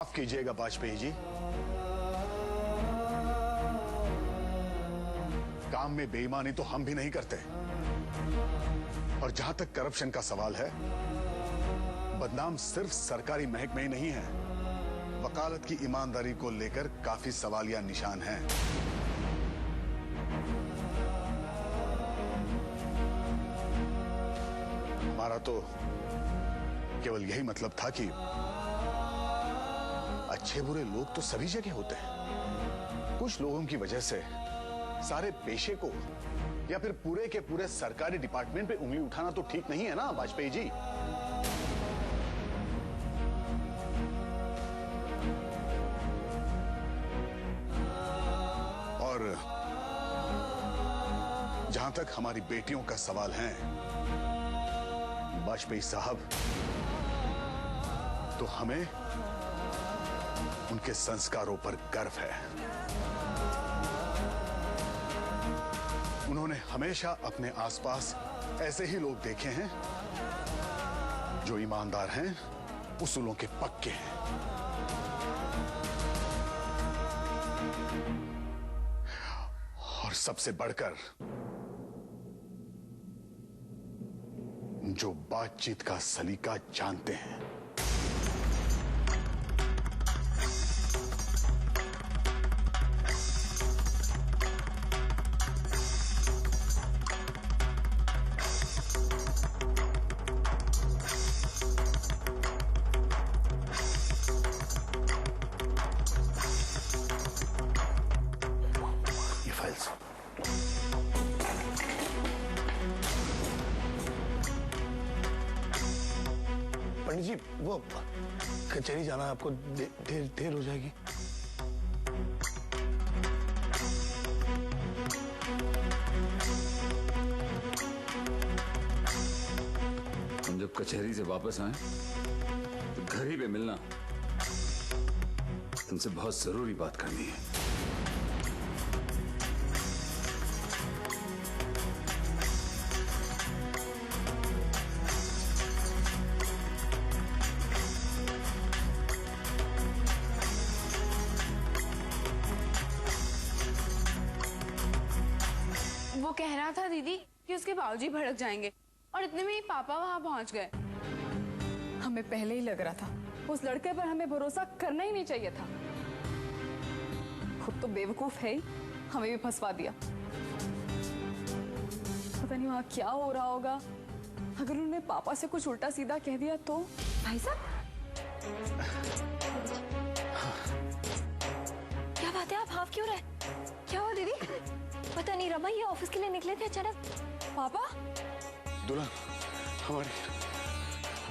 माफ कीजिएगा वाजपेयी जी, काम में बेईमानी तो हम भी नहीं करते। और जहां तक करप्शन का सवाल है, बदनाम सिर्फ सरकारी महकमे ही नहीं है, वकालत की ईमानदारी को लेकर काफी सवालिया निशान हैं। हमारा तो केवल यही मतलब था कि अच्छे बुरे लोग तो सभी जगह होते हैं। कुछ लोगों की वजह से सारे पेशे को या फिर पूरे के पूरे सरकारी डिपार्टमेंट पे उंगली उठाना तो ठीक नहीं है ना वाजपेयी जी। और जहां तक हमारी बेटियों का सवाल है वाजपेयी साहब, तो हमें उनके संस्कारों पर गर्व है। उन्होंने हमेशा अपने आसपास ऐसे ही लोग देखे हैं जो ईमानदार हैं, उसूलों के पक्के हैं। और सबसे बढ़कर जो बातचीत का सलीका जानते हैं। पंडित जी, वो कचहरी जाना है आपको, देर हो जाएगी। हम जब कचहरी से वापस आए तो घर ही पे मिलना, तुमसे बहुत जरूरी बात करनी है। वो कह रहा था दीदी कि उसके बाबूजी भड़क जाएंगे और इतने में ही पापा वहां पहुंच गए। हमें पहले ही लग रहा था उस लड़के पर हमें भरोसा करना ही नहीं चाहिए था। खुद तो बेवकूफ है ही, हमें भी फंसवा दिया। पता नहीं वहां क्या हो रहा होगा। अगर उन्होंने पापा से कुछ उल्टा सीधा कह दिया तो। भाई साहब, क्या बात है, आप हाफ क्यों रहे? क्या हुआ दीदी? पता नहीं, रमा ये ऑफिस के लिए निकले थे अचानक। पापा, दुल्हन,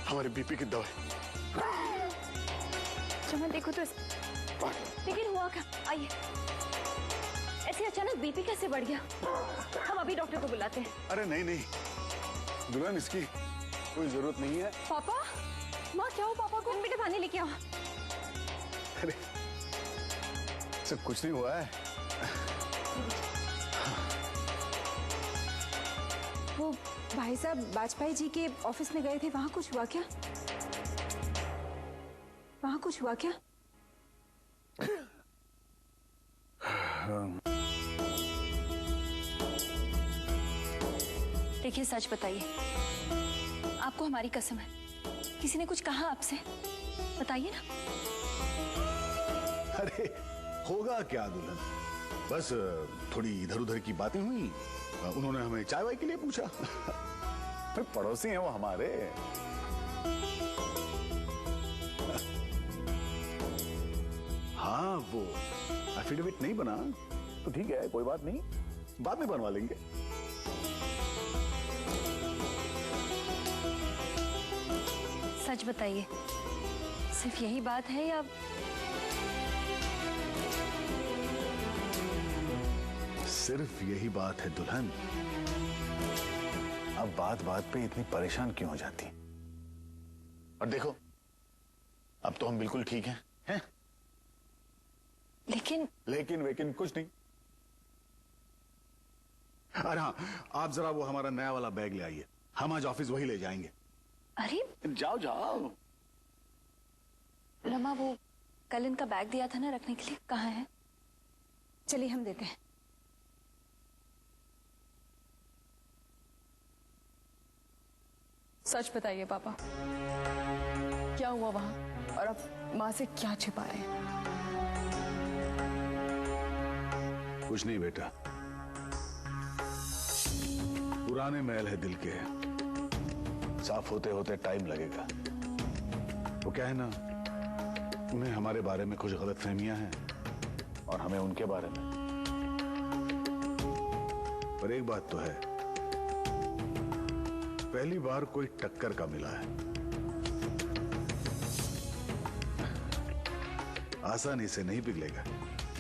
हमारे बीपी की दवा। चमन देखो तो लेकिन हुआ क्या? आइए, ऐसे अचानक बीपी कैसे बढ़ गया? हम अभी डॉक्टर को बुलाते हैं। अरे नहीं नहीं दुल्हन, इसकी कोई जरूरत नहीं है। पापा, माँ क्या हो पापा को? बेटे पानी लेके आओ। अरे सब कुछ नहीं हुआ है। वो भाई साहब वाजपेयी जी के ऑफिस में गए थे, वहां कुछ हुआ क्या? वहां कुछ हुआ क्या? देखिए, सच बताइए, आपको हमारी कसम है, किसी ने कुछ कहा आपसे? बताइए ना। अरे होगा क्या दुल्हन, बस थोड़ी इधर उधर की बातें हुई। उन्होंने हमें चाय वाय के लिए पूछा। फिर पड़ोसी हैं वो हमारे। हाँ, वो एफिडेविट नहीं बना तो ठीक है, कोई बात नहीं, बाद में बनवा लेंगे। सच बताइए, सिर्फ यही बात है या? सिर्फ यही बात है दुल्हन। अब बात बात पे इतनी परेशान क्यों हो जाती? और देखो, अब तो हम बिल्कुल ठीक हैं? लेकिन वेकिन कुछ नहीं। अरे हाँ, आप जरा वो हमारा नया वाला बैग ले आइए, हम आज ऑफिस वही ले जाएंगे। अरे जाओ जाओ। रमा, वो कल इनका बैग दिया था ना रखने के लिए, कहाँ है? चलिए हम देते हैं। सच बताइए पापा, क्या हुआ वहां और आप माँ से क्या छिपा रहे हैं? कुछ नहीं बेटा, पुराने महल है दिल के, साफ होते होते टाइम लगेगा। वो क्या है ना, उन्हें हमारे बारे में कुछ गलतफहमियां हैं और हमें उनके बारे में। पर एक बात तो है, पहली बार कोई टक्कर का मिला है, आसानी से नहीं पिघलेगा।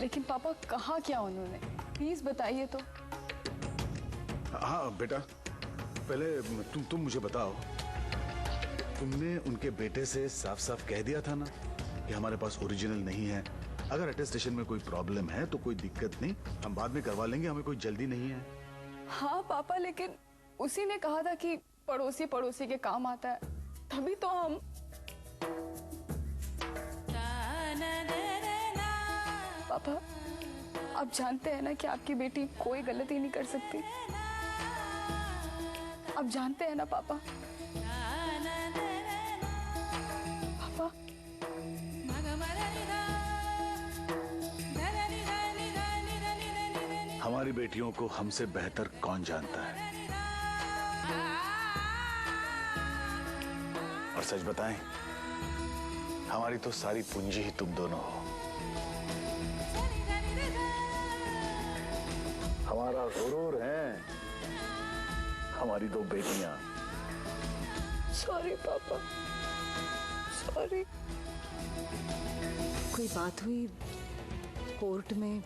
लेकिन पापा कहा क्या उन्होंने, प्लीज बताइए तो। हाँ बेटा, पहले तुम मुझे बताओ, तुमने उनके बेटे से साफ साफ कह दिया था ना कि हमारे पास ओरिजिनल नहीं है, अगर अटेस्टेशन में कोई प्रॉब्लम है तो कोई दिक्कत नहीं, हम बाद में करवा लेंगे, हमें कोई जल्दी नहीं है। हाँ पापा, लेकिन उसी ने कहा था कि पड़ोसी पड़ोसी के काम आता है, तभी तो हम। पापा आप जानते हैं ना कि आपकी बेटी कोई गलती नहीं कर सकती, आप जानते हैं ना पापा। पापा हमारी बेटियों को हमसे बेहतर कौन जानता है। और सच बताएं, हमारी तो सारी पूंजी ही तुम दोनों हो। हमारा गुरूर है हमारी दो बेटियां। सॉरी पापा, सॉरी। कोई बात हुई कोर्ट में?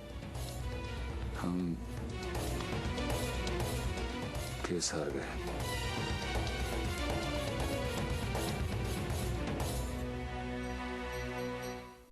हम केस हार गए।